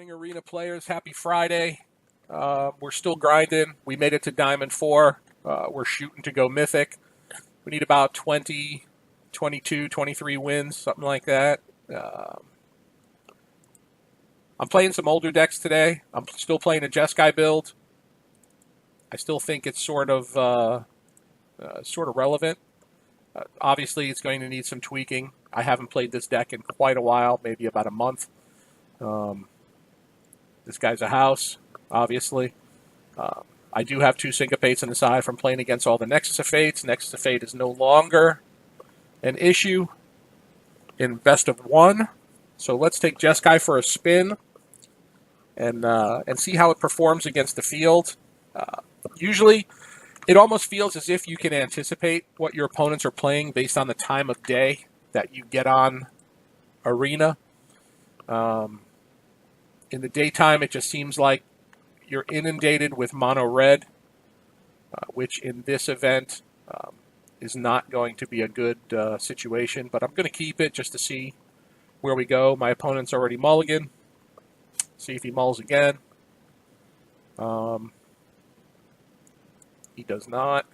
morning, Arena players. Happy Friday. We're still grinding. We made it to Diamond 4. We're shooting to go Mythic. We need about 20, 22, 23 wins, something like that. I'm playing some older decks today. I'm still playing a Jeskai build. I still think it's sort of relevant. Obviously, it's going to need some tweaking. I haven't played this deck in quite a while, maybe about a month. This guy's a house, obviously. I do have 2 Syncopates on the side from playing against all the Nexus of Fates. Nexus of Fate is no longer an issue in best of 1. So let's take Jeskai for a spin and see how it performs against the field. Usually, it almost feels as if you can anticipate what your opponents are playing based on the time of day that you get on Arena. In the daytime, it just seems like you're inundated with mono red, which in this event is not going to be a good situation. But I'm going to keep it just to see where we go. My opponent's already mulligan. See if he mulls again. He does not.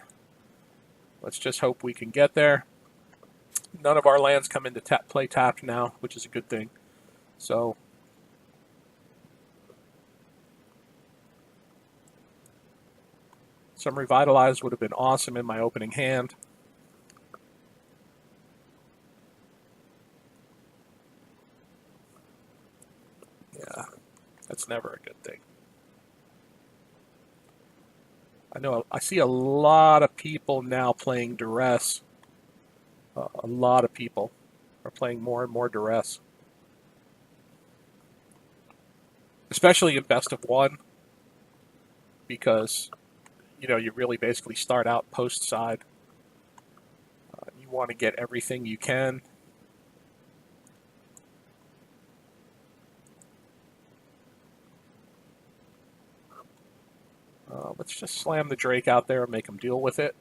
Let's just hope we can get there. None of our lands come into play tapped now, which is a good thing. So some Revitalize would have been awesome in my opening hand. Yeah, that's never a good thing. I know I see a lot of people now playing Duress. A lot of people are playing more and more Duress. Especially in best of 1. Because, you know, you really basically start out post side. You want to get everything you can. Let's just slam the Drake out there and make him deal with it.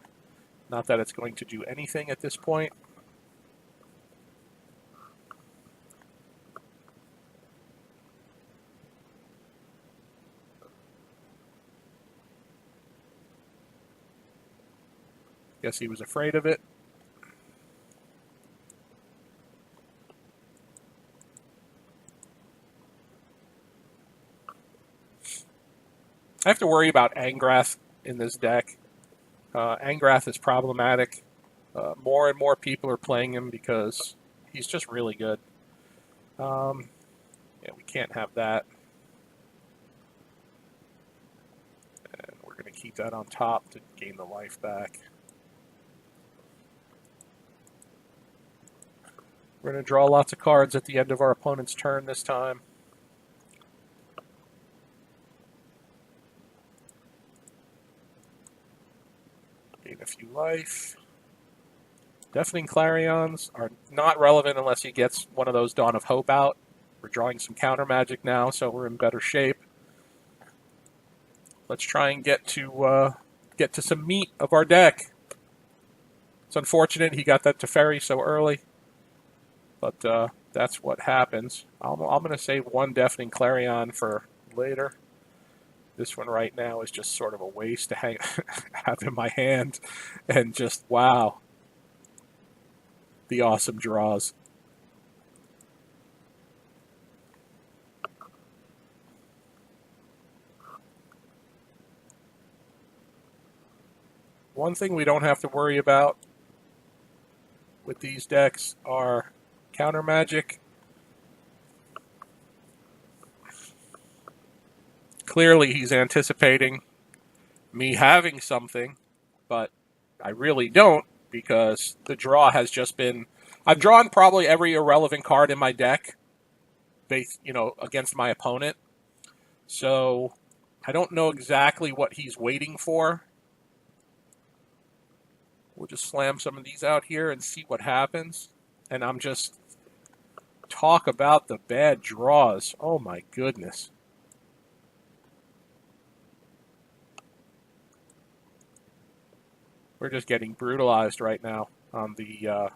Not that it's going to do anything at this point. Guess he was afraid of it. I have to worry about Angrath in this deck. Angrath is problematic. More and more people are playing him because he's just really good. Yeah, we can't have that. And we're going to keep that on top to gain the life back. We're going to draw lots of cards at the end of our opponent's turn this time. Gain a few life. Deafening Clarions are not relevant unless he gets one of those Dawn of Hope out. We're drawing some counter magic now, so we're in better shape. Let's try and get to some meat of our deck. It's unfortunate he got that Teferi so early, but that's what happens. I'm going to save one Deafening Clarion for later. This one right now is just sort of a waste to have in my hand. And just, wow. The awesome draws. One thing we don't have to worry about with these decks are counter magic. Clearly, he's anticipating me having something, but I really don't because the draw has just been... I've drawn probably every irrelevant card in my deck based, against my opponent. So I don't know exactly what he's waiting for. We'll just slam some of these out here and see what happens. And I'm just... Talk about the bad draws. Oh my goodness. We're just getting brutalized right now on the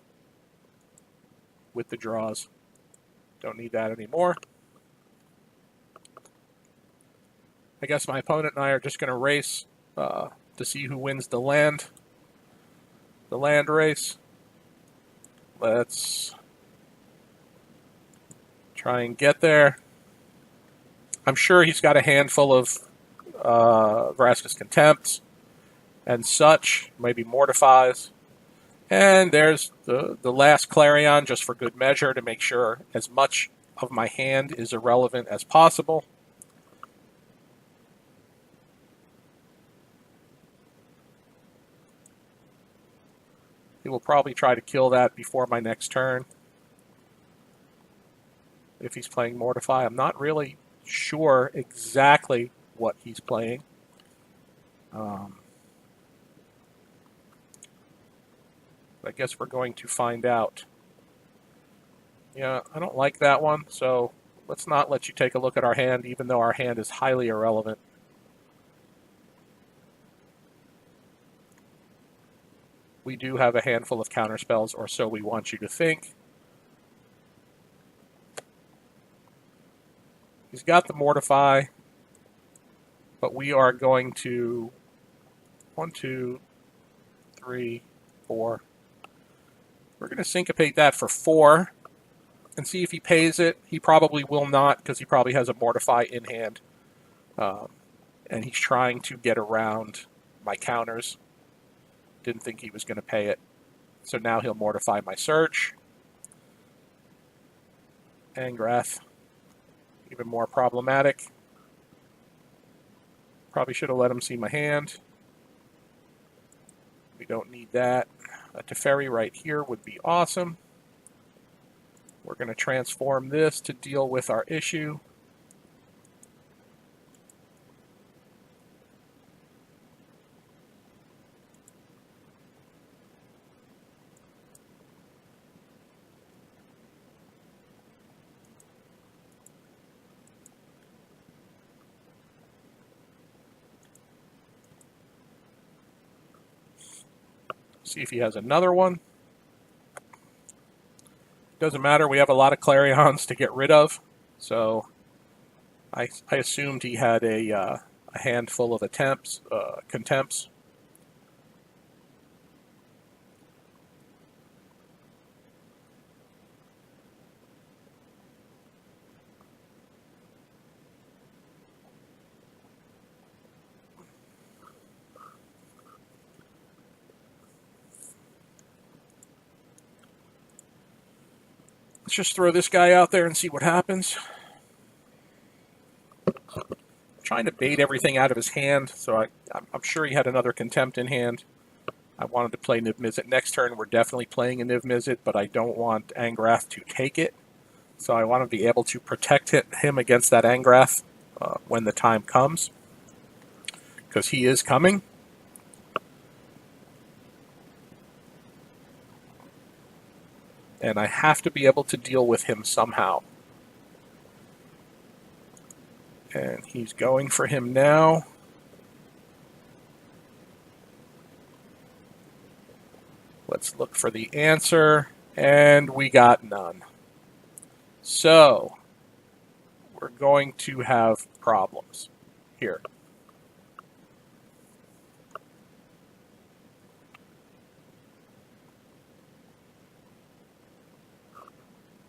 with the draws. Don't need that anymore. I guess my opponent and I are just going to race to see who wins the land race. Let's try and get there. I'm sure he's got a handful of Vraska's Contempts and such, maybe Mortifies. And there's the last Clarion, just for good measure, to make sure as much of my hand is irrelevant as possible. He will probably try to kill that before my next turn. If he's playing Mortify, I'm not really sure exactly what he's playing. I guess we're going to find out. Yeah, I don't like that one, so let's not let you take a look at our hand, even though our hand is highly irrelevant. We do have a handful of counterspells, or so we want you to think. He's got the Mortify, but we are going to 1, 2, 3, 4. We're going to syncopate that for 4 and see if he pays it. He probably will not, because he probably has a Mortify in hand. And he's trying to get around my counters. Didn't think he was going to pay it. So now he'll Mortify my search. Angrath, even more problematic. Probably should have let him see my hand. We don't need that. A Teferi right here would be awesome. We're going to transform this to deal with our issue. See if he has another one. Doesn't matter. We have a lot of Clarions to get rid of. So I assumed he had a handful of Contempts. Let's just throw this guy out there and see what happens. Trying to bait everything out of his hand, so I'm sure he had another Contempt in hand. I wanted to play Niv Mizzet next turn. We're definitely playing a Niv Mizzet, but I don't want Angrath to take it. So I want to be able to protect him against that Angrath when the time comes, because he is coming. And I have to be able to deal with him somehow. And he's going for him now. Let's look for the answer. And we got none. So we're going to have problems here.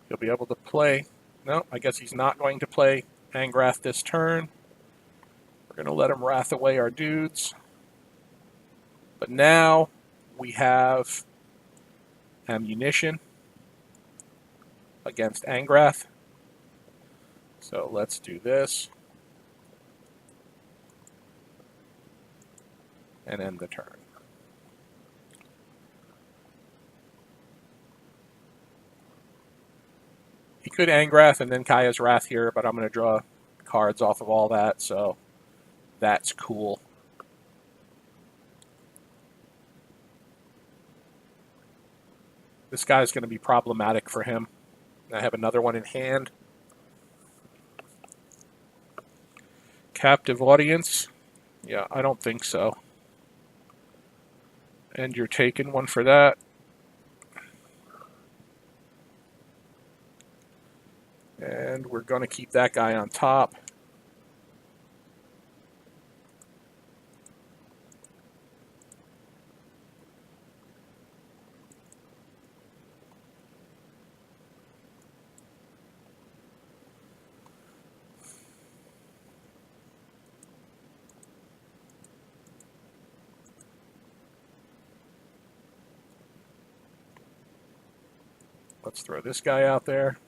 He'll be able to play. No, I guess he's not going to play Angrath this turn. We're going to let him wrath away our dudes. But now we have ammunition against Angrath. So let's do this. And end the turn. He could Angrath and then Kaya's Wrath here, but I'm going to draw cards off of all that, so that's cool. This guy's going to be problematic for him. I have another one in hand. Captive Audience? Yeah, I don't think so. And you're taking one for that. And we're going to keep that guy on top. Let's throw this guy out there.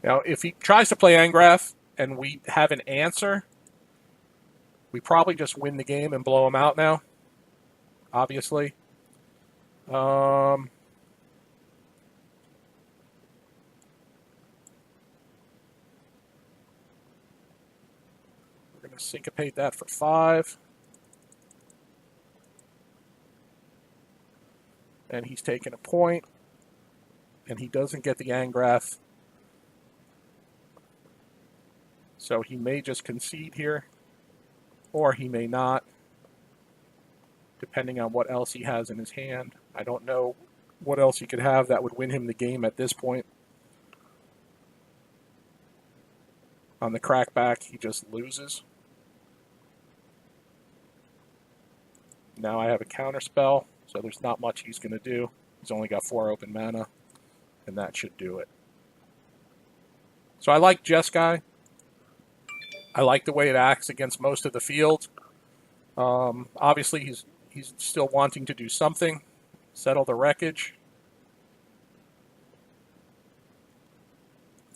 Now, if he tries to play Angrath and we have an answer, we probably just win the game and blow him out now, obviously. We're going to syncopate that for 5. And he's taking a point, and he doesn't get the Angrath. So he may just concede here, or he may not, depending on what else he has in his hand. I don't know what else he could have that would win him the game at this point. On the crackback, he just loses. Now I have a counterspell, so there's not much he's going to do. He's only got 4 open mana, and that should do it. So I like Jeskai. I like the way it acts against most of the field. Obviously, he's still wanting to do something. Settle the wreckage.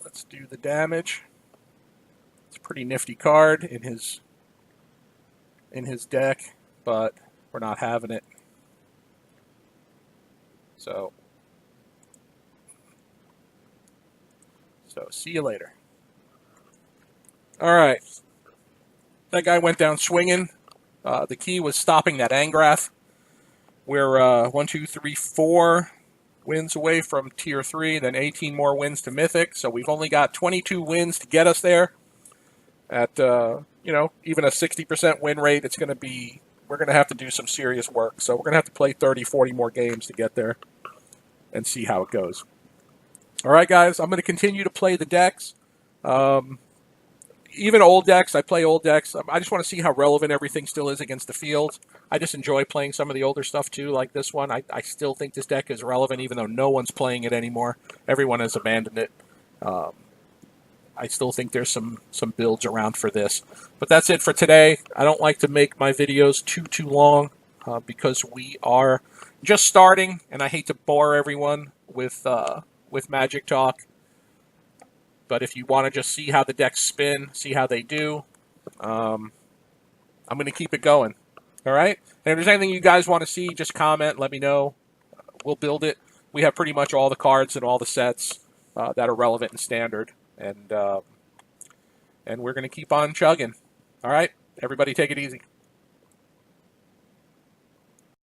Let's do the damage. It's a pretty nifty card in his deck, but we're not having it. So see you later. All right. That guy went down swinging. The key was stopping that Angrath. We're 1, 2, 3, 4 wins away from Tier 3, then 18 more wins to Mythic. So we've only got 22 wins to get us there. At, even a 60% win rate, we're going to have to do some serious work. So we're going to have to play 30, 40 more games to get there and see how it goes. All right, guys, I'm going to continue to play the decks. Even old decks, I play old decks. I just want to see how relevant everything still is against the field. I just enjoy playing some of the older stuff too, like this one. I still think this deck is relevant, even though no one's playing it anymore. Everyone has abandoned it. I still think there's some builds around for this. But that's it for today. I don't like to make my videos too long because we are just starting, and I hate to bore everyone with Magic talk. But if you want to just see how the decks spin, see how they do, I'm going to keep it going. All right? And if there's anything you guys want to see, just comment. Let me know. We'll build it. We have pretty much all the cards and all the sets that are relevant and standard. And we're going to keep on chugging. All right? Everybody take it easy.